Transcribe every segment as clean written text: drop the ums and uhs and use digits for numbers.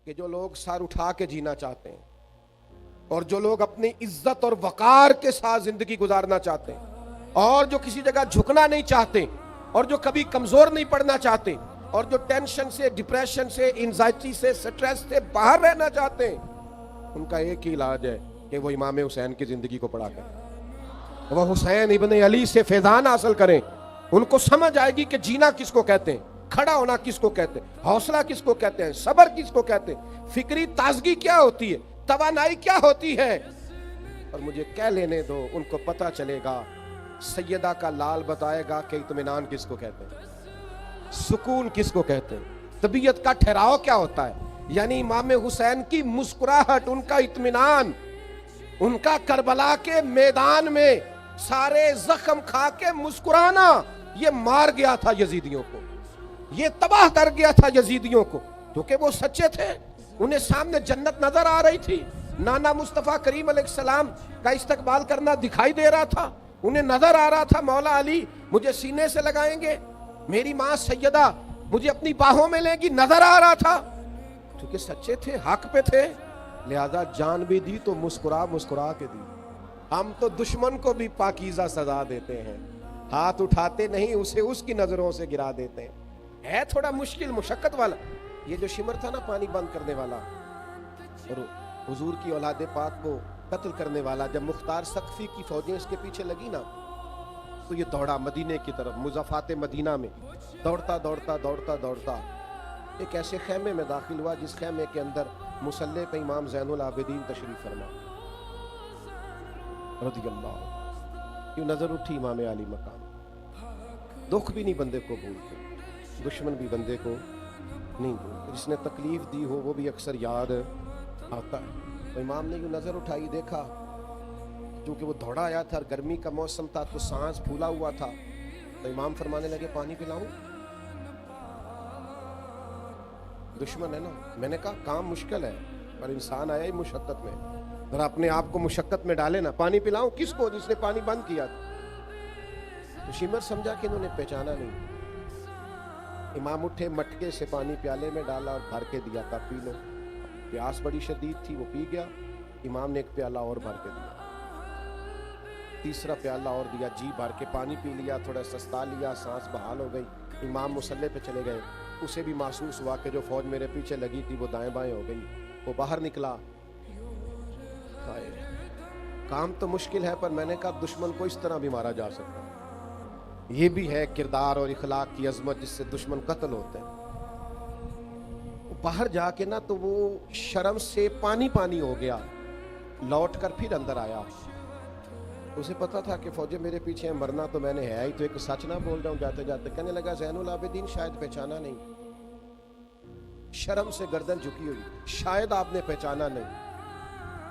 کہ جو لوگ سر اٹھا کے جینا چاہتے ہیں اور جو لوگ اپنی عزت اور وقار کے ساتھ زندگی گزارنا چاہتے ہیں اور جو کسی جگہ جھکنا نہیں چاہتے اور جو کبھی کمزور نہیں پڑنا چاہتے اور جو ٹینشن سے، ڈپریشن سے، انزائٹی سے، سٹریس سے باہر رہنا چاہتے ہیں، ان کا ایک ہی علاج ہے کہ وہ امام حسین کی زندگی کو پڑھا کریں، وہ حسین ابن علی سے فیضان حاصل کریں۔ ان کو سمجھ آئے گی کہ جینا کس کو کہتے ہیں، کھڑا ہونا کس کو کہتے ہیں، حوصلہ کس کو کہتے ہیں، صبر کس کو کہتے ہیں، فکری تازگی کیا ہوتی ہے، توانائی کیا ہوتی ہے۔ اور مجھے کہہ لینے دو، ان کو پتہ چلے گا، سیدہ کا لال بتائے گا کہ اطمینان کس کو کہتے ہیں، سکون کس کو کہتے ہیں، طبیعت کا ٹھہراؤ کیا ہوتا ہے۔ یعنی امام حسین کی مسکراہٹ، ان کا اطمینان، ان کا کربلا کے میدان میں سارے زخم کھا کے مسکرانا، یہ مار گیا تھا یزیدیوں کو، یہ تباہ کر گیا تھا یزیدیوں کو، کیونکہ وہ سچے تھے، انہیں سامنے جنت نظر آ رہی تھی، نانا مصطفیٰ کریم علیہ السلام کا استقبال کرنا دکھائی دے رہا تھا، انہیں نظر آ رہا تھا مولا علی مجھے سینے سے لگائیں گے، میری ماں سیدہ مجھے اپنی باہوں میں لیں گی، نظر آ رہا تھا، کیونکہ سچے تھے، حق پہ تھے، لہذا جان بھی دی تو مسکرا مسکرا کے دی۔ ہم تو دشمن کو بھی پاکیزہ سزا دیتے ہیں، ہاتھ اٹھاتے نہیں، اسے اس کی نظروں سے گرا دیتے ہیں۔ ہے تھوڑا مشکل، مشقت والا یہ جو شمر تھا نا پانی بند کرنے والا اور حضور کی اولاد پاک کو قتل کرنے والا، جب مختار سقفی کی فوجیں اس کے پیچھے لگی نا تو یہ دوڑا مدینے کی طرف، مضافات مدینہ میں دوڑتا دوڑتا دوڑتا دوڑتا ایک ایسے خیمے میں داخل ہوا جس خیمے کے اندر مصلی پہ امام زین العابدین تشریف فرما رضی اللہ۔ کیوں نظر اٹھی امام علی مقام، دکھ بھی نہیں بندے کو بھولتے، دشمن بھی بندے کو نہیں بھولتے، جس نے تکلیف دی ہو وہ بھی اکثر یاد آتا ہے۔ تو امام نے یوں نظر اٹھائی، دیکھا کیونکہ وہ دوڑا آیا تھا، گرمی کا موسم تھا تو سانس پھولا ہوا تھا، تو امام فرمانے لگے پانی پلاؤں؟ دشمن ہے نا، میں نے کہا کام مشکل ہے پر انسان آیا ہی مشقت میں، ذرا اپنے آپ کو مشقت میں ڈالے نا، پانی پلاؤں کس کو؟ جس نے پانی بند کیا تھا۔ تو شمر سمجھا کہ انہوں نے پہچانا نہیں۔ امام اٹھے، مٹکے سے پانی پیالے میں ڈالا اور بھر کے دیا، کہا پی لو۔ پیاس بڑی شدید تھی، وہ پی گیا۔ امام نے ایک پیالہ اور بھر کے دیا، تیسرا پیالہ اور دیا، جی بھر کے پانی پی لیا، تھوڑا سستا لیا، سانس بحال ہو گئی۔ امام مصلی پہ چلے گئے، اسے بھی محسوس ہوا کہ جو فوج میرے پیچھے لگی تھی وہ دائیں بائیں ہو گئی، وہ باہر نکلا۔ کام تو مشکل ہے پر میں نے کہا دشمن کو اس طرح بھی مارا جا سکتا ہے، یہ بھی ہے کردار اور اخلاق کی عظمت جس سے دشمن قتل ہوتے ہیں۔ باہر جا کے نا تو وہ شرم سے پانی پانی ہو گیا، لوٹ کر پھر اندر آیا۔ اسے پتا تھا کہ فوجیں میرے پیچھے ہیں، مرنا تو میں نے ہے ہی، تو ایک سچ نہ بول رہا ہوں جاتے جاتے۔ کہنے لگا زین العابدین شاید پہچانا نہیں، شرم سے گردن جھکی ہوئی، شاید آپ نے پہچانا نہیں۔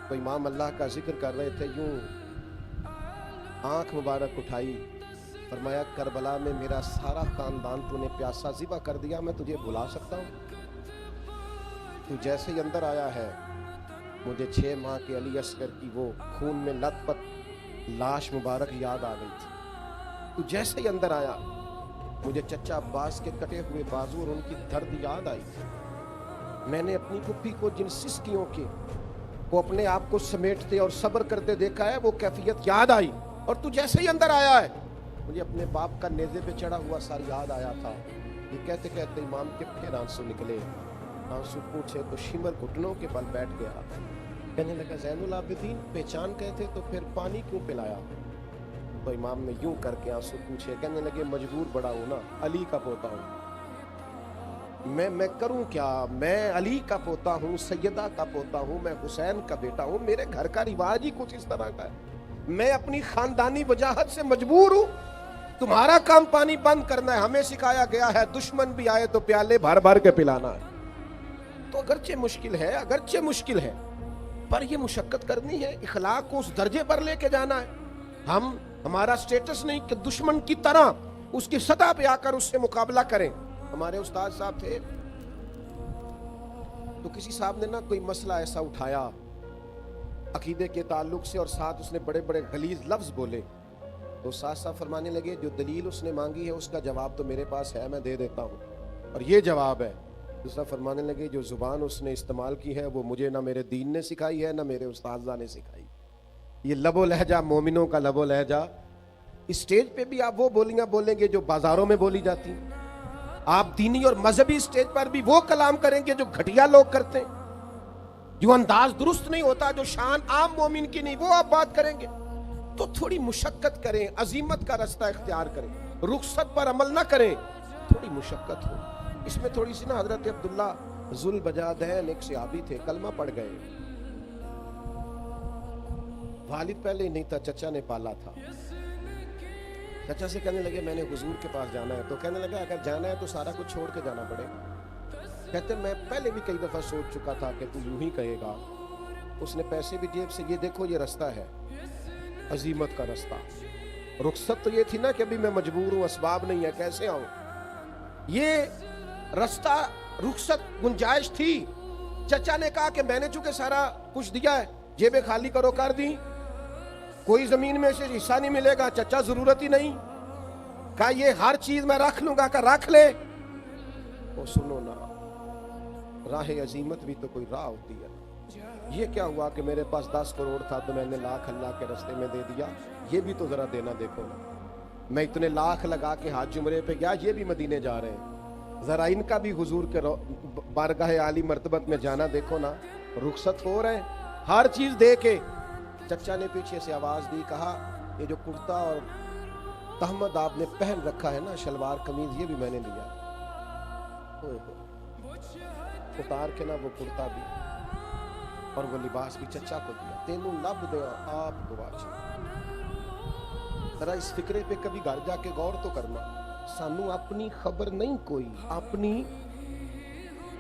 تو امام اللہ کا ذکر کر رہے تھے، یوں آنکھ مبارک اٹھائی، فرمایا کربلا میں میرا سارا خاندان تو نے پیاسا ذبح کر دیا، میں تجھے بھلا سکتا ہوں؟ تو جیسے ہی اندر آیا ہے مجھے 6 ماہ کے علی اصغر کی وہ خون میں لت پت لاش مبارک یاد آ گئی تھی۔ تو جیسے ہی اندر آیا مجھے چچا عباس کے کٹے ہوئے بازو اور ان کی درد یاد آئی تھی۔ میں نے اپنی پھپھی کو جن سسکیوں کے وہ اپنے آپ کو سمیٹتے اور صبر کرتے دیکھا ہے وہ کیفیت یاد آئی، اور تو جیسے ہی اندر آیا ہے مجھے اپنے باپ کا نیزے پہ چڑھا ہوا سر یاد آیا تھا۔ یہ کہتے کہتے امام کے پھر آنسو نکلے، آنسو پوچھے تو شمر گھٹنوں کے بل بیٹھ گیا، کہنے لگا زین العابدین پہچان گئے تھے تو پھر پانی کیوں پلایا؟ تو امام نے یوں کر کے آنسو پوچھے، کہنے لگے مجبور بڑا ہوں نا، علی کا پوتا ہوں، میں کروں کیا؟ میں علی کا پوتا ہوں، سیدہ کا پوتا ہوں، میں حسین کا بیٹا ہوں، میرے گھر کا رواج ہی کچھ اس طرح کا ہے، میں اپنی خاندانی وجاہت سے مجبور ہوں، تمہارا کام پانی بند کرنا ہے۔ ہمیں سکھایا گیا ہے دشمن بھی آئے تو پیالے بھر بھر کے پلانا ہے۔ تو اگرچہ مشکل ہے پر یہ مشقت کرنی ہے، اخلاق کو اس درجے پر لے کے جانا ہے۔ ہمارا سٹیٹس نہیں کہ دشمن کی طرح اس کی سطح پہ آ کر اس سے مقابلہ کریں۔ ہمارے استاد صاحب تھے تو کسی صاحب نے نا کوئی مسئلہ ایسا اٹھایا عقیدے کے تعلق سے اور ساتھ اس نے بڑے بڑے غلیظ لفظ بولے، تو استاد صاحب فرمانے لگے جو دلیل اس نے مانگی ہے اس کا جواب تو میرے پاس ہے، میں دے دیتا ہوں، اور یہ جواب ہے دوسرا فرمانے لگے جو زبان اس نے استعمال کی ہے وہ مجھے نہ میرے دین نے سکھائی ہے نہ میرے استاذہ نے سکھائی. یہ لب و لہجہ مومنوں کا لب و لہجہ. اسٹیج پہ بھی آپ وہ بولیاں بولیں گے جو بازاروں میں بولی جاتی ہیں. آپ دینی اور مذہبی اسٹیج پر بھی وہ کلام کریں گے جو گھٹیا لوگ کرتے ہیں, جو انداز درست نہیں ہوتا, جو شان عام مومن کی نہیں, وہ آپ بات کریں گے. تو تھوڑی مشقت کریں, عزیمت کا رستہ اختیار کریں, رخصت پر عمل نہ کریں, تھوڑی مشقت ہو. اس میں تھوڑی سی نا حضرت عبداللہ ذوالبجادین ایک صحابی تھے, کلمہ پڑھ گئے. والد پہلے ہی نہیں تھا, چچا نے پالا تھا. چچا سے کہنے لگے میں نے حضور کے پاس جانا ہے. تو کہنے لگا اگر جانا ہے تو سارا کچھ چھوڑ کے جانا پڑے. کہتے میں پہلے بھی کئی دفعہ سوچ چکا تھا کہ تو یوں ہی کہے گا. اس نے پیسے بھی جیب سے, یہ دیکھو یہ رستہ ہے عزیمت کا رستہ. رخصت تو یہ تھی نا کہ ابھی میں مجبور ہوں, اسباب نہیں ہے, کیسے آؤں. یہ رستہ رخصت گنجائش تھی. چچا نے کہا کہ میں نے چونکہ سارا کچھ دیا ہے, جیبیں خالی کرو, کر دی, کوئی زمین میں سے حصہ نہیں ملے گا. چچا ضرورت ہی نہیں, کہا یہ ہر چیز میں رکھ لوں گا. کہ رکھ لے. وہ سنو نا, راہ عزیمت بھی تو کوئی راہ ہوتی ہے. یہ کیا ہوا کہ میرے پاس 10 کروڑ تھا تو میں نے لاکھ اللہ کے رستے میں دے دیا. یہ بھی تو ذرا دینا دیکھو نا. میں اتنے لاکھ لگا کے حج عمرے پہ گیا, یہ بھی مدینے جا رہے ہیں, ذرا ان کا بھی حضور کے بارگاہ عالی مرتبت میں جانا دیکھو نا. رخصت ہو رہے ہیں ہر چیز دے کے. چچا نے پیچھے سے آواز دی, کہا یہ جو کرتا اور تہمد آپ نے پہن رکھا ہے نا, شلوار قمیض, یہ بھی میں نے لیا. اتار کے نا وہ کرتا بھی اور وہ لباس بھی چچا کو دیا. تینوں لب دیا آپ گواچ. ذرا اس فکرے پہ کبھی گھر جا کے غور تو کرنا. سانو اپنی خبر نہیں کوئی, اپنی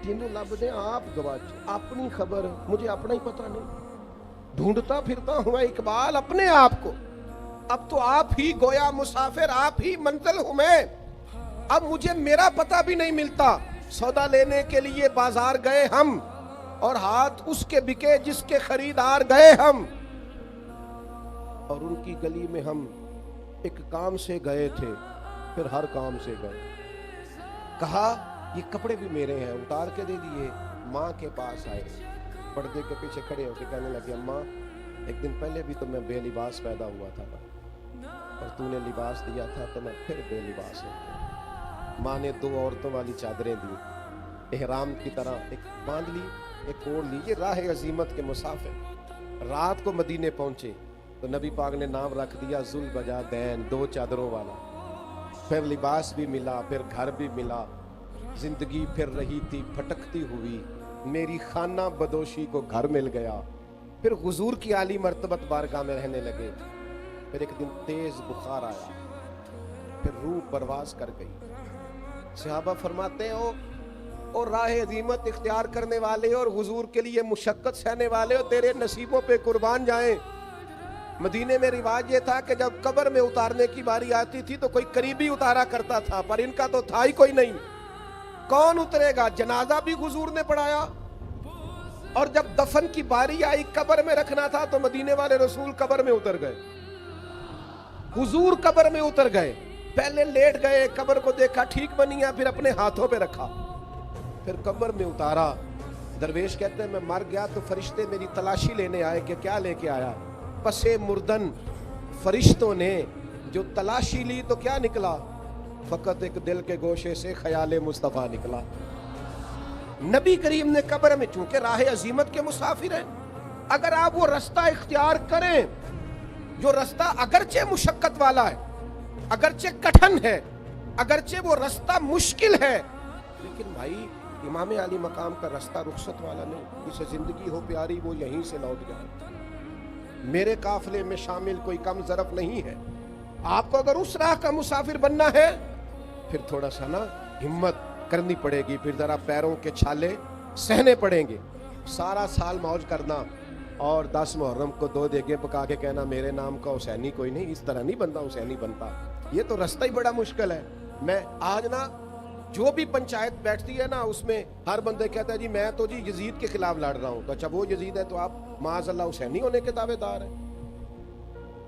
تینوں لب دے آپ گواچ. اپنی خبر مجھے اپنا ہی پتہ نہیں, ڈھونڈتا پھرتا ہوں اقبال اپنے آپ کو. اب تو آپ ہی گویا مسافر, آپ ہی منزل ہوں میں. اب مجھے میرا پتہ بھی نہیں ملتا. سودا لینے کے لیے بازار گئے ہم, اور ہاتھ اس کے بکے جس کے خریدار گئے ہم. اور ان کی گلی میں ہم ایک کام سے گئے تھے, پھر ہر کام سے گئے. کہا یہ کپڑے بھی میرے ہیں, اتار کے دے دیے. ماں کے پاس آئے, پردے کے پیچھے کھڑے ہو کے کہنے لگے اماں ایک دن پہلے بھی تو میں بے لباس پیدا ہوا تھا نا, اور تو نے لباس دیا تھا تو میں پھر بے لباس ہو گیا. ماں نے 2 عورتوں والی چادریں دی, احرام کی طرح ایک باندھ لی, ایک اوڑھ لی. یہ راہ عزیمت کے مسافر رات کو مدینے پہنچے تو نبی پاک نے نام رکھ دیا ذوالبجادین, 2 چادروں والا. پھر لباس بھی ملا, پھر گھر بھی ملا. زندگی پھر رہی تھی پھٹکتی ہوئی, میری خانہ بدوشی کو گھر مل گیا. پھر حضور کی عالی مرتبت بارگاہ میں رہنے لگے. پھر ایک دن تیز بخار آیا, پھر روح پرواز کر گئی. صحابہ فرماتے ہو اور راہ عظیمت اختیار کرنے والے اور حضور کے لیے مشقت سہنے والے, اور تیرے نصیبوں پہ قربان جائیں. مدینے میں رواج یہ تھا کہ جب قبر میں اتارنے کی باری آتی تھی تو کوئی قریبی اتارا کرتا تھا, پر ان کا تو تھا ہی کوئی نہیں. کون اترے گا؟ جنازہ بھی حضور نے پڑھایا, اور جب دفن کی باری آئی قبر میں رکھنا تھا تو مدینے والے رسول قبر میں اتر گئے. حضور قبر میں اتر گئے, پہلے لیٹ گئے, قبر کو دیکھا ٹھیک بنی ہے, پھر اپنے ہاتھوں پہ رکھا, پھر قبر میں اتارا. درویش کہتے ہیں میں مر گیا تو فرشتے میری تلاشی لینے آئے کہ کیا لے کے آیا. پسے مردن فرشتوں نے جو تلاشی لی تو کیا نکلا؟ فقط ایک دل کے گوشے سے خیال مصطفیٰ نکلا. نبی کریم نے قبر میں, چونکہ راہ عزیمت کے مسافر ہیں, اگر آپ وہ رستہ اختیار کریں جو رستہ اگرچہ مشقت والا ہے, اگرچہ کٹھن ہے, اگرچہ وہ رستہ مشکل ہے, لیکن بھائی امام علی مقام کا رستہ رخصت والا نہیں. اسے زندگی ہو پیاری وہ یہیں سے لوٹ جائے. میرے قافلے میں شامل کوئی کم ظرف نہیں ہے. آپ کو اگر اس راہ کا مسافر بننا ہے پھر تھوڑا سا نا ہمت کرنی پڑے گی, پھر ذرا پیروں کے چھالے سہنے پڑیں گے. سارا سال موج کرنا اور 10 محرم کو 2 دیگیں پکا کے کہنا میرے نام کا حسینی کوئی نہیں, اس طرح نہیں بندہ حسینی بنتا. یہ تو رستہ ہی بڑا مشکل ہے. میں آج نا جو بھی پنچایت بیٹھتی ہے نا اس میں ہر بندے کہتا ہے جی میں تو جی یزید کے خلاف لڑ رہا ہوں. تو اچھا وہ یزید ہے تو آپ معاذ اللہ حسینی ہونے کے دعوے دار ہیں.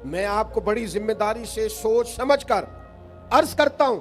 میں آپ کو بڑی ذمہ داری سے سوچ سمجھ کر عرض کرتا ہوں,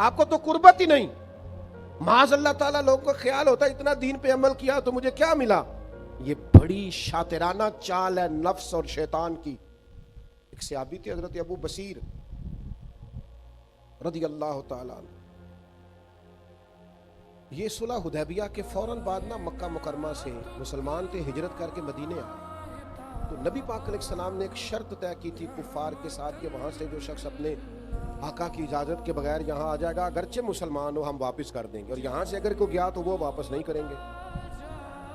آپ کو تو قربت ہی نہیں. معاذ اللہ تعالیٰ لوگوں کو خیال ہوتا ہے اتنا دین پہ عمل کیا تو مجھے کیا ملا. یہ بڑی شاطرانہ چال ہے نفس اور شیطان کی. ایک صحابی تھے حضرت ابو بصیر رضی اللہ تعالیٰ عنہ. یہ صلح حدیبیہ کے فوراً بعد نا مکہ مکرمہ سے مسلمان تھے, ہجرت کر کے مدینے آئے. تو نبی پاک علیہ السلام نے ایک شرط طے کی تھی کفار کے ساتھ کہ وہاں سے جو شخص اپنے آقا کی اجازت کے بغیر یہاں آ جائے گا اگرچہ مسلمان ہو ہم واپس کر دیں گے, اور یہاں سے اگر کوئی گیا تو وہ واپس نہیں کریں گے.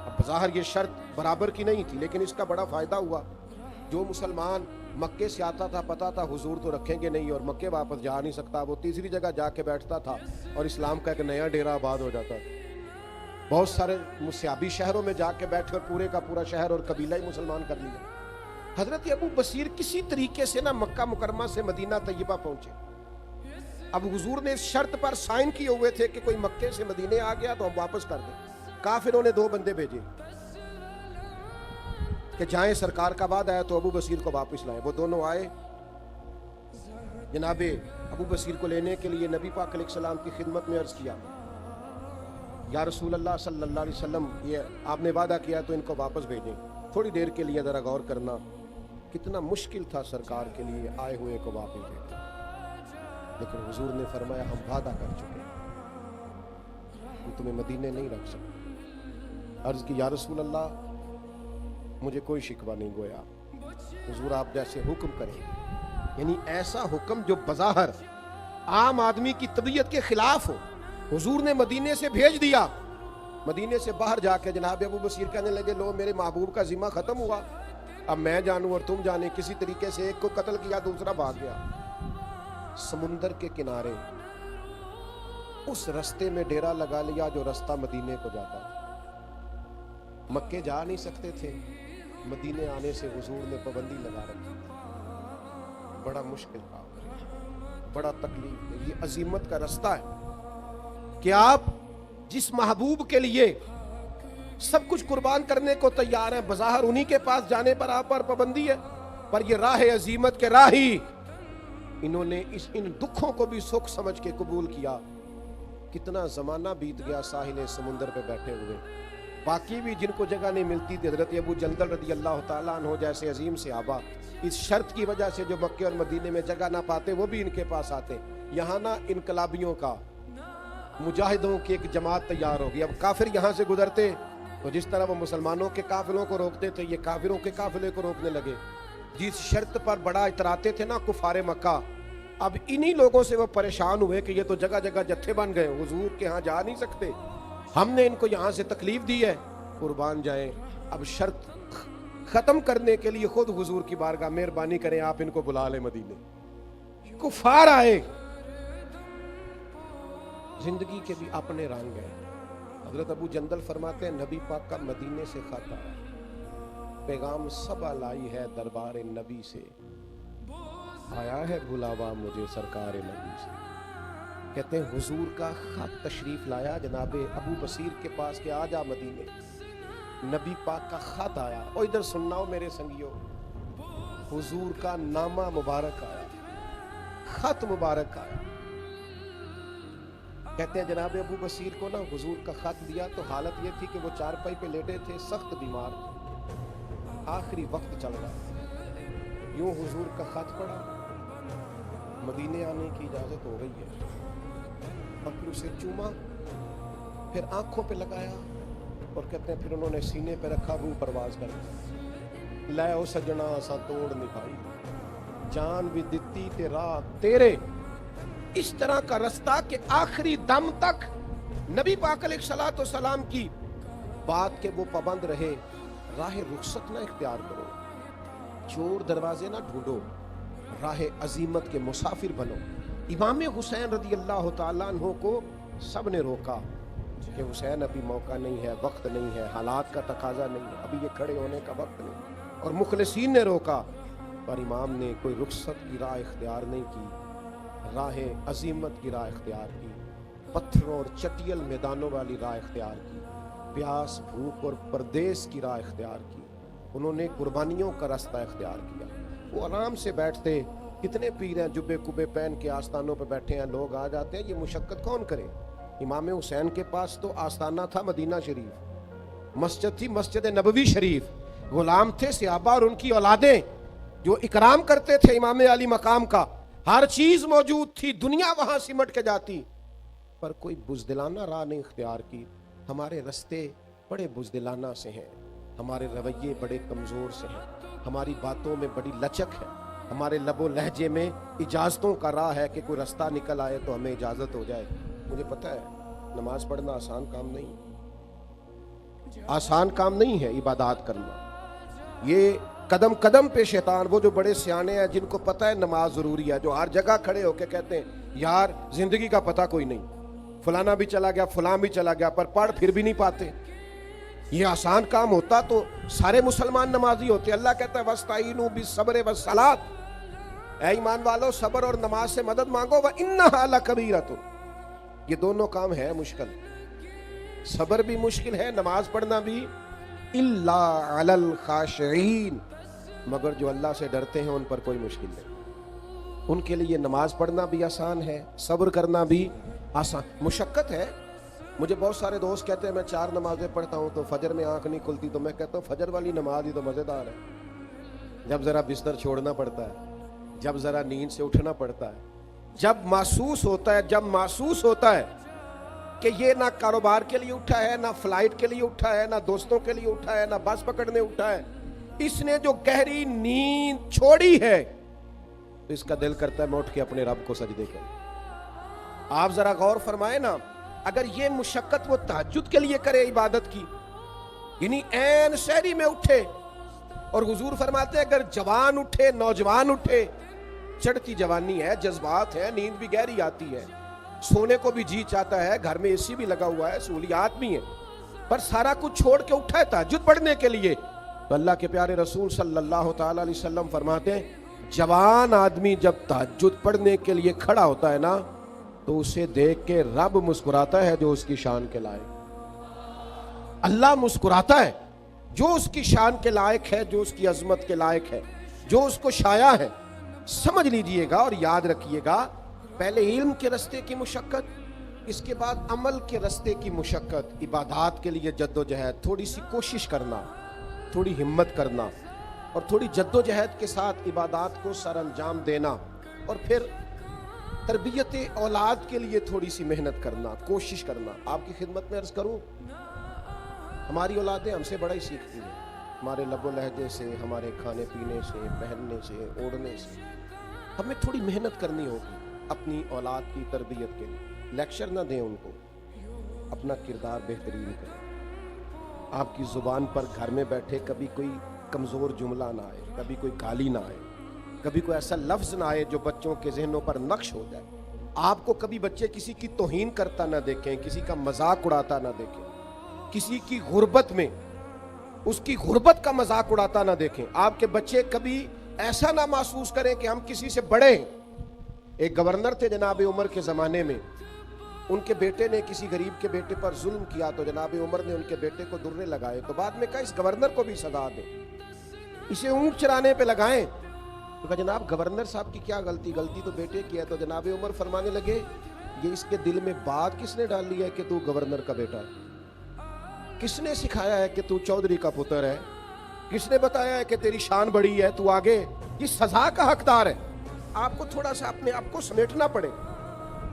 اب بظاہر یہ شرط برابر کی نہیں تھی, لیکن اس کا بڑا فائدہ ہوا. جو مسلمان مکے سے آتا تھا پتا تھا حضور تو رکھیں گے نہیں اور مکے واپس جا نہیں سکتا, وہ تیسری جگہ جا کے بیٹھتا تھا اور اسلام کا ایک نیا ڈیرہ آباد ہو جاتا تھا. بہت سارے مسیابی شہروں میں جا کے بیٹھ کر پورے کا پورا شہر اور قبیلہ ہی مسلمان کر لیا. حضرت ابو بصیر کسی طریقے سے نا مکہ مکرمہ سے مدینہ طیبہ پہنچے. اب حضور نے اس شرط پر سائن کیے ہوئے تھے کہ کوئی مکے سے مدینے آ گیا تو ہم واپس کر دیں. کافروں نے 2 بندے بھیجے کہ جائیں, سرکار کا وعدہ ہے تو ابو بصیر کو واپس لائیں. وہ دونوں آئے, جناب ابو بصیر کو لینے کے لیے نبی پاک علیہ السلام کی خدمت میں عرض کیا, یا رسول اللہ صلی اللہ علیہ وسلم یہ آپ نے وعدہ کیا تو ان کو واپس بھیجیں, تھوڑی دیر کے لیے ذرا غور کرنا. کتنا مشکل تھا سرکار کے لیے آئے ہوئے کو واپس بھیجنا, لیکن حضور نے فرمایا ہم وعدہ کر چکے ہیں, ہم تمہیں مدینے نہیں رکھ سکتے. عرض کی یا رسول اللہ مجھے کوئی شکوہ نہیں, گویا حضور آپ جیسے حکم کریں. یعنی ایسا حکم جو بظاہر عام آدمی کی طبیعت کے خلاف ہو, حضور نے مدینے سے بھیج دیا. مدینے سے باہر جا کے جناب ابو بصیر کہنے لگے لو میرے محبوب کا ذمہ ختم ہوا, اب میں جانوں اور تم جانے. کسی طریقے سے ایک کو قتل کیا دوسرا بھاگ گیا. سمندر کے کنارے اس رستے میں ڈیرا لگا لیا جو رستہ مدینے کو جاتا تھا. مکے جا نہیں سکتے تھے, مدینے آنے سے حضور نے پابندی لگا رکھی. بڑا مشکل کام, بڑا تکلیف ہے. یہ عظیمت کا رستہ ہے کہ آپ جس محبوب کے لیے سب کچھ قربان کرنے کو تیار ہیں, بظاہر انہی کے پاس جانے پر آپ پر پابندی ہے, پر یہ راہ عظیمت کے راہی انہوں نے ان دکھوں کو بھی سکھ سمجھ کے قبول کیا. کتنا زمانہ بیت گیا ساحل سمندر پہ بیٹھے ہوئے. باقی بھی جن کو جگہ نہیں ملتی تھی, حضرت ابو جندل رضی اللہ تعالیٰ عنہ جیسے عظیم صحابہ اس شرط کی وجہ سے جو مکے اور مدینے میں جگہ نہ پاتے وہ بھی ان کے پاس آتے. یہاں نہ انقلابیوں کا, مجاہدوں کی ایک جماعت تیار ہوگی. اب کافر یہاں سے گزرتے تو جس طرح وہ مسلمانوں کے قافلوں کو روکتے تھے یہ کافروں کے قافلے کو روکنے لگے. جس شرط پر بڑا اتراتے تھے نا کفار مکہ, اب انہی لوگوں سے وہ پریشان ہوئے کہ یہ تو جگہ جگہ جتھے بن گئے, حضور کے ہاں جا نہیں سکتے, ہم نے ان کو یہاں سے تکلیف دی ہے, قربان جائیں. اب شرط ختم کرنے کے لیے خود حضور کی بارگاہ مہربانی کریں آپ ان کو بلا لیں مدینے. کفار آئے, زندگی کے بھی اپنے رنگ ہیں. حضرت ابو جندل فرماتے ہیں نبی پاک کا مدینے سے خط آیا, پیغام سبا لائی ہے دربار نبی سے, آیا ہے بلاوا مجھے سرکار نبی سے. کہتے ہیں حضور کا خط تشریف لایا جناب ابو بصیر کے پاس کہ آ جا مدینے. نبی پاک کا خط آیا, اور ادھر سننا ہو میرے سنگیوں, حضور کا نامہ مبارک آیا, خط مبارک آیا. کہتے ہیں جناب ابو بصیر کو نا حضور کا خط دیا تو حالت یہ تھی کہ وہ چارپائی پہ لیٹے تھے, سخت بیمار تھے, آخری وقت چل رہا. یوں حضور کا خط پڑھا, مدینے آنے کی اجازت ہو گئی ہے. پکڑ اسے چوما, پھر آنکھوں پہ لگایا, اور کہتے ہیں پھر انہوں نے سینے پہ رکھا, روح پرواز کر لے او سجنا اساں توڑ نہیں پائی, جان بھی دتی تے راہ تیرے. اس طرح کا رستہ کہ آخری دم تک نبی پاک علیہ الصلوۃ والسلام کی بات کے وہ پابند رہے. راہ رخصت نہ اختیار کرو, چور دروازے نہ ڈھونڈو, راہ عظیمت کے مسافر بنو. امام حسین رضی اللہ تعالیٰ عنہ کو سب نے روکا کہ حسین ابھی موقع نہیں ہے, وقت نہیں ہے, حالات کا تقاضا نہیں ہے, ابھی یہ کھڑے ہونے کا وقت نہیں. اور مخلصین نے روکا, پر امام نے کوئی رخصت کی راہ اختیار نہیں کی, راہ عظیمت کی راہ اختیار کی, پتھروں اور چٹیل میدانوں والی راہ اختیار کی, پیاس بھوک اور پردیس کی راہ اختیار کی. انہوں نے قربانیوں کا راستہ اختیار کیا. وہ آرام سے بیٹھتے, کتنے پیر ہیں جبے کبے پہن کے آستانوں پہ بیٹھے ہیں, لوگ آ جاتے ہیں, یہ مشقت کون کرے؟ امام حسین کے پاس تو آستانہ تھا مدینہ شریف, مسجد تھی مسجد نبوی شریف, غلام تھے صحابہ اور ان کی اولادیں جو اکرام کرتے تھے امام علی مقام کا, ہر چیز موجود تھی, دنیا وہاں سمٹ کے جاتی, پر کوئی بزدلانہ راہ نہیں اختیار کی. ہمارے رستے بڑے بزدلانہ سے ہیں, ہمارے رویے بڑے کمزور سے ہیں, ہماری باتوں میں بڑی لچک ہے, ہمارے لب و لہجے میں اجازتوں کا راہ ہے کہ کوئی رستہ نکل آئے تو ہمیں اجازت ہو جائے. مجھے پتہ ہے نماز پڑھنا آسان کام نہیں, آسان کام نہیں ہے عبادات کرنا. یہ قدم قدم پہ شیطان, وہ جو بڑے سیانے ہیں جن کو پتہ ہے نماز ضروری ہے, جو ہر جگہ کھڑے ہو کے کہتے ہیں یار زندگی کا پتہ کوئی نہیں, فلانا بھی چلا گیا فلاں بھی چلا گیا, پر پڑھ پھر بھی نہیں پاتے. یہ آسان کام ہوتا تو سارے مسلمان نمازی ہوتے. اللہ کہتا ہے وَاسْتَعِینُوا بِالصَّبْرِ وَالصَّلَاةِ, اے ایمان والو صبر اور نماز سے مدد مانگو. وَإِنَّهَا لَكَبِیرَةٌ, یہ دونوں کام ہے مشکل, صبر بھی مشکل ہے, نماز پڑھنا بھی. إِلَّا عَلَى الْخَاشِعِينَ, مگر جو اللہ سے ڈرتے ہیں ان پر کوئی مشکل نہیں, ان کے لیے نماز پڑھنا بھی آسان ہے, صبر کرنا بھی آسان. مشقت ہے. مجھے بہت سارے دوست کہتے ہیں میں 4 نمازیں پڑھتا ہوں تو فجر میں آنکھ نہیں کھلتی, تو میں کہتا ہوں فجر والی نماز ہی تو مزیدار ہے. جب ذرا بستر چھوڑنا پڑتا ہے, جب ذرا نیند سے اٹھنا پڑتا ہے, جب محسوس ہوتا ہے کہ یہ نہ کاروبار کے لیے اٹھا ہے, نہ فلائٹ کے لیے اٹھا ہے, نہ دوستوں کے لیے اٹھا ہے, نہ بس پکڑنے اٹھا ہے, اس نے جو گہری نیند چھوڑی ہے تو اس کا دل کرتا ہے میں اٹھ کے اپنے رب کو سجدے کروں. آپ ذرا غور فرمائے نا, اگر یہ مشقت وہ تہجد کے لیے کرے عبادت کی, یعنی عین سحری میں اٹھے, اور حضور فرماتے ہیں اگر جوان اٹھے, نوجوان اٹھے, چڑھتی جوانی ہے, جذبات ہیں, نیند بھی گہری آتی ہے, سونے کو بھی جی چاہتا ہے, گھر میں اے سی بھی لگا ہوا ہے, سہولیات بھی ہیں, پر سارا کچھ چھوڑ کے اٹھا ہے تہجد پڑھنے کے لیے. تو اللہ کے پیارے رسول صلی اللہ تعالی علیہ وسلم فرماتے ہیں جوان آدمی جب تہجد پڑھنے کے لیے کھڑا ہوتا ہے نا تو اسے دیکھ کے رب مسکراتا ہے جو اس کی شان کے لائق. اللہ مسکراتا ہے جو اس کی شان کے لائق ہے, جو اس کی عظمت کے لائق ہے, جو اس کو شایع ہے. سمجھ لیجئے گا اور یاد رکھیے گا, پہلے علم کے رستے کی مشقت, اس کے بعد عمل کے رستے کی مشقت, عبادات کے لیے جد و جہد, تھوڑی سی کوشش کرنا, تھوڑی ہمت کرنا, اور تھوڑی جد و جہد کے ساتھ عبادات کو سر انجام دینا, اور پھر تربیت اولاد کے لیے تھوڑی سی محنت کرنا, کوشش کرنا. آپ کی خدمت میں عرض کروں, ہماری اولادیں ہم سے بڑا ہی سیکھتی ہیں, ہمارے لب و لہجے سے, ہمارے کھانے پینے سے, پہننے سے, اوڑھنے سے. ہمیں تھوڑی محنت کرنی ہوگی اپنی اولاد کی تربیت کے لیے. لیکچر نہ دیں ان کو, اپنا کردار بہترین کریں. آپ کی زبان پر گھر میں بیٹھے کبھی کوئی کمزور جملہ نہ آئے, کبھی کوئی گالی نہ آئے, کبھی کوئی ایسا لفظ نہ آئے جو بچوں کے ذہنوں پر نقش ہو جائے. آپ کو کبھی بچے کسی کی توہین کرتا نہ دیکھیں, کسی کا مذاق اڑاتا نہ دیکھیں, کسی کی غربت میں اس کی غربت کا مذاق اڑاتا نہ دیکھیں. آپ کے بچے کبھی ایسا نہ محسوس کریں کہ ہم کسی سے بڑے ہیں. ایک گورنر تھے جناب عمر کے زمانے میں, ان کے بیٹے نے کسی غریب کے بیٹے پر ظلم کیا تو جناب عمر نے ان کے بیٹے کو درے لگائے, تو بعد میں کہا اس گورنر کو بھی سزا دیں, اسے اونٹ چرانے پہ لگائیں. تو کہا جناب گورنر صاحب کی کیا غلطی تو بیٹے کی ہے. تو جناب عمر فرمانے لگے یہ اس کے دل میں بات کس نے ڈال لی ہے کہ تو گورنر کا بیٹا ہے, کس نے سکھایا ہے کہ تو چودھری کا پتر ہے, کس نے بتایا ہے کہ تیری شان بڑی ہے, تو آگے یہ سزا کا حقدار ہے. آپ کو تھوڑا سا اپنے آپ کو سمیٹنا پڑے,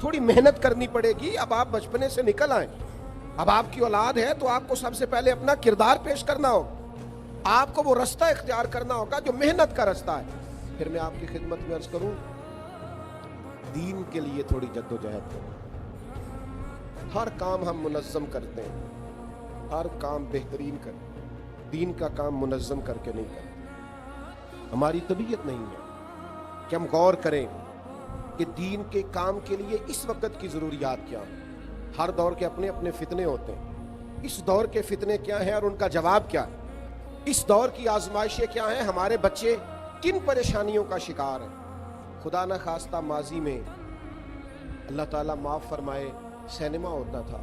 تھوڑی محنت کرنی پڑے گی. اب آپ بچپنے سے نکل آئیں, اب آپ کی اولاد ہے تو آپ کو سب سے پہلے اپنا کردار پیش کرنا ہوگا, آپ کو وہ رستہ اختیار کرنا ہوگا جو محنت کا رستہ ہے. پھر میں آپ کی خدمت میں عرض کروں, دین کے لیے تھوڑی جد و جہد کریں. ہر کام ہم منظم کرتے ہیں, ہر کام بہترین کریں, دین کا کام منظم کر کے نہیں کرتے. ہماری طبیعت نہیں ہے کہ ہم غور کریں کہ دین کے کام کے لیے اس وقت کی ضروریات کیا ہیں. ہر دور کے اپنے اپنے فتنے ہوتے ہیں. اس دور کے فتنے کیا ہیں اور ان کا جواب کیا ہے, اس دور کی آزمائشیں کیا ہیں, ہمارے بچے کن پریشانیوں کا شکار ہیں. خدا نہ خواستہ ماضی میں اللہ تعالیٰ معاف فرمائے سینما ہوتا تھا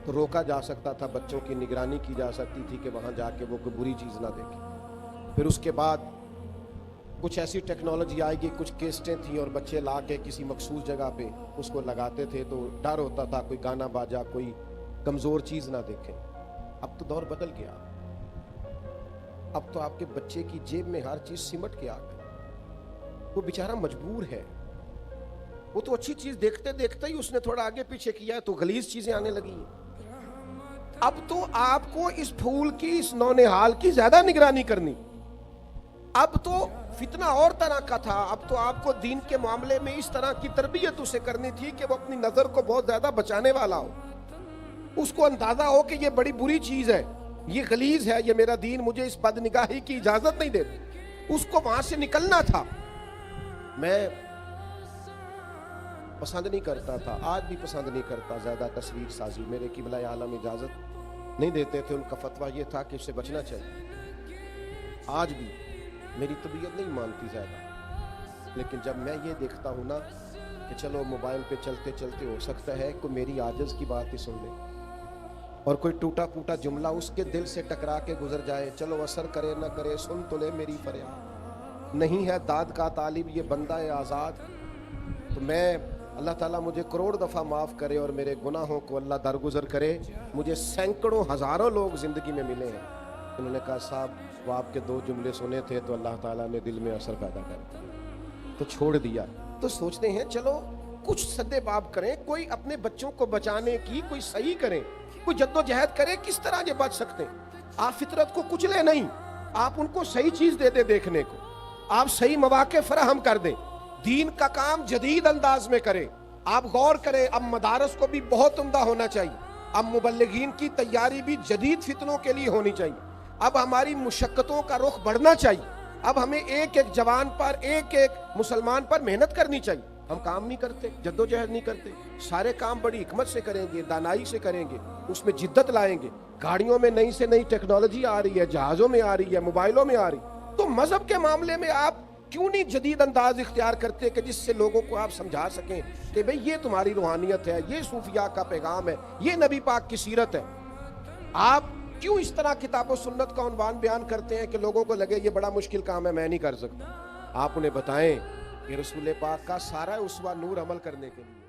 تو روکا جا سکتا تھا, بچوں کی نگرانی کی جا سکتی تھی کہ وہاں جا کے وہ کوئی بری چیز نہ دیکھیں. پھر اس کے بعد کچھ ایسی ٹیکنالوجی آئے گی, کچھ کیسٹیں تھیں اور بچے لا کے کسی مخصوص جگہ پہ اس کو لگاتے تھے تو ڈر ہوتا تھا کوئی گانا باجا, کوئی کمزور چیز نہ دیکھیں. اب تو دور بدل گیا, اب تو آپ کے بچے کی جیب میں ہر چیز سمٹ کے آ گئی. وہ بیچارہ مجبور ہے, وہ تو اچھی چیز دیکھتے دیکھتے ہی اس نے تھوڑا آگے پیچھے کیا ہے تو غلیظ چیزیں آنے لگی ہیں. اب تو آپ کو اس پھول کی, اس نونہال کی زیادہ نگرانی کرنی. اب تو فتنہ اور طرح کا تھا, اب تو آپ کو دین کے معاملے میں اس طرح کی تربیت اسے کرنی تھی کہ وہ اپنی نظر کو بہت زیادہ بچانے والا ہو. اس کو اندازہ ہو کہ یہ بڑی بری چیز ہے, یہ غلیظ ہے, یہ میرا دین مجھے اس بد نگاہی کی اجازت نہیں دیتا. اس کو وہاں سے نکلنا تھا. میں پسند نہیں کرتا تھا, آج بھی پسند نہیں کرتا زیادہ تصویر سازی. میرے قبلہ عالم اجازت نہیں دیتے تھے, ان کا فتویٰ یہ تھا کہ اس سے بچنا چاہیے. آج بھی میری طبیعت نہیں مانتی زیادہ, لیکن جب میں یہ دیکھتا ہوں نا کہ چلو موبائل پہ چلتے چلتے ہو سکتا ہے کوئی میری عاجز کی بات ہی سن لے اور کوئی ٹوٹا پھوٹا جملہ اس کے دل سے ٹکرا کے گزر جائے, چلو اثر کرے نہ کرے, سن تو لے میری فریاد. نہیں ہے داد کا طالب یہ بندہ ہے آزاد. تو میں اللہ تعالیٰ مجھے کروڑ دفعہ معاف کرے اور میرے گناہوں کو اللہ درگزر کرے. مجھے سینکڑوں ہزاروں لوگ زندگی میں ملے ہیں, انہوں نے کہا صاحب وہ آپ کے 2 جملے سنے تھے تو اللہ تعالیٰ نے دل میں اثر پیدا کر دیا تو چھوڑ دیا. تو سوچتے ہیں چلو کچھ سدے باب کریں, کوئی اپنے بچوں کو بچانے کی کوئی صحیح کریں, کوئی جد و جہد کریں کس طرح یہ بچ سکتے ہیں. آپ فطرت کو کچلے نہیں, آپ ان کو صحیح چیز دے دیں دیکھنے کو, آپ صحیح مواقع فراہم کر دیں, دین کا کام جدید انداز میں کریں. آپ غور کریں, اب مدارس کو بھی بہت عمدہ ہونا چاہیے, اب مبلغین کی تیاری بھی جدید فتنوں کے لیے ہونی چاہیے. اب ہماری مشقتوں کا رخ بڑھنا چاہیے, اب ہمیں ایک ایک جوان پر, ایک ایک مسلمان پر محنت کرنی چاہیے. ہم کام نہیں کرتے, جد و جہد نہیں کرتے, سارے کام بڑی حکمت سے کریں گے, دانائی سے کریں گے, اس میں جدت لائیں گے. گاڑیوں میں نئی سے نئی ٹیکنالوجی آ رہی ہے, جہازوں میں آ رہی ہے, موبائلوں میں آ رہی. تو مذہب کے معاملے میں آپ کیوں نہیں جدید انداز اختیار کرتے کہ جس سے لوگوں کو آپ سمجھا سکیں کہ بھئی یہ تمہاری روحانیت ہے, یہ صوفیاء کا پیغام ہے, یہ نبی پاک کی سیرت ہے. آپ کیوں اس طرح کتاب و سنت کا عنوان بیان کرتے ہیں کہ لوگوں کو لگے یہ بڑا مشکل کام ہے, میں نہیں کر سکتا. آپ انہیں بتائیں کہ رسول پاک کا سارا اسوہ نور عمل کرنے کے لیے